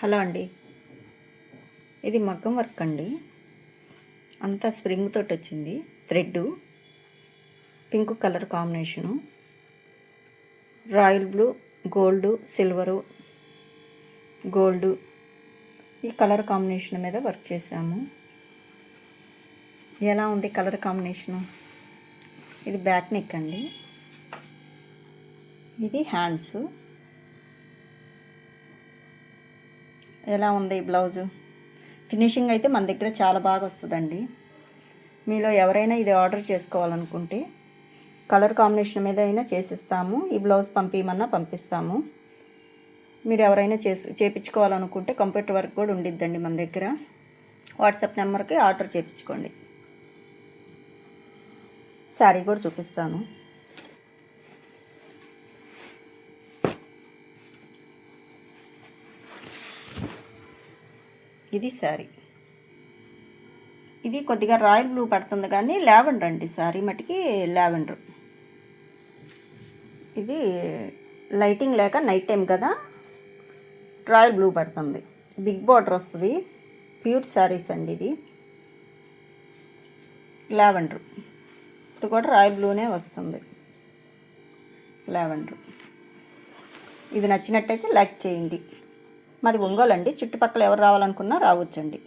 Hello అండి, ఇది మగ్గం వర్క్ అండి. అంతా స్ప్రింగ్ తోటి వచ్చింది. Thread pink colour combination, royal blue, gold, silver, gold ఈ కలర్ కాంబినేషన్ మీద వర్క్ చేసాము. ఎలా ఉంది కలర్ కాంబినేషను? ఇది బ్యాక్ నెక్ అండి. ఇది హ్యాండ్స్. ఎలా ఉంది బ్లౌజు? ఫినిషింగ్ అయితే మన దగ్గర చాలా బాగా వస్తుందండి. మీలో ఎవరైనా ఇది ఆర్డర్ చేసుకోవాలనుకుంటే కలర్ కాంబినేషన్ మీద అయినా చేసిస్తాము. ఈ బ్లౌజ్ పంపించమన్నా పంపిస్తాము. మీరు ఎవరైనా చేయించుకోవాలనుకుంటే కంప్యూటర్ వర్క్ కూడా ఉండిద్దండి మన దగ్గర. వాట్సాప్ నెంబర్కి ఆర్డర్ చేయించుకోండి. శారీ కూడా చూపిస్తాను. ఇది శారీ. ఇది కొద్దిగా రాయల్ బ్లూ పడుతుంది కానీ లావెండర్ అండి. శారీ మటుకి లావెండర్. ఇది లైటింగ్ లేక నైట్ టైం కదా రాయల్ బ్లూ పడుతుంది. బిగ్ బార్డర్ వస్తుంది. ప్యూర్ శారీస్ అండి. ఇది లావెండర్. ఇది కూడా రాయల్ బ్లూనే వస్తుంది. లావెండర్. ఇది నచ్చినట్టయితే లైక్ చేయండి. మాది ఒంగోలు అండి. చుట్టుపక్కల ఎవరు రావాలనుకున్నా రావచ్చండి.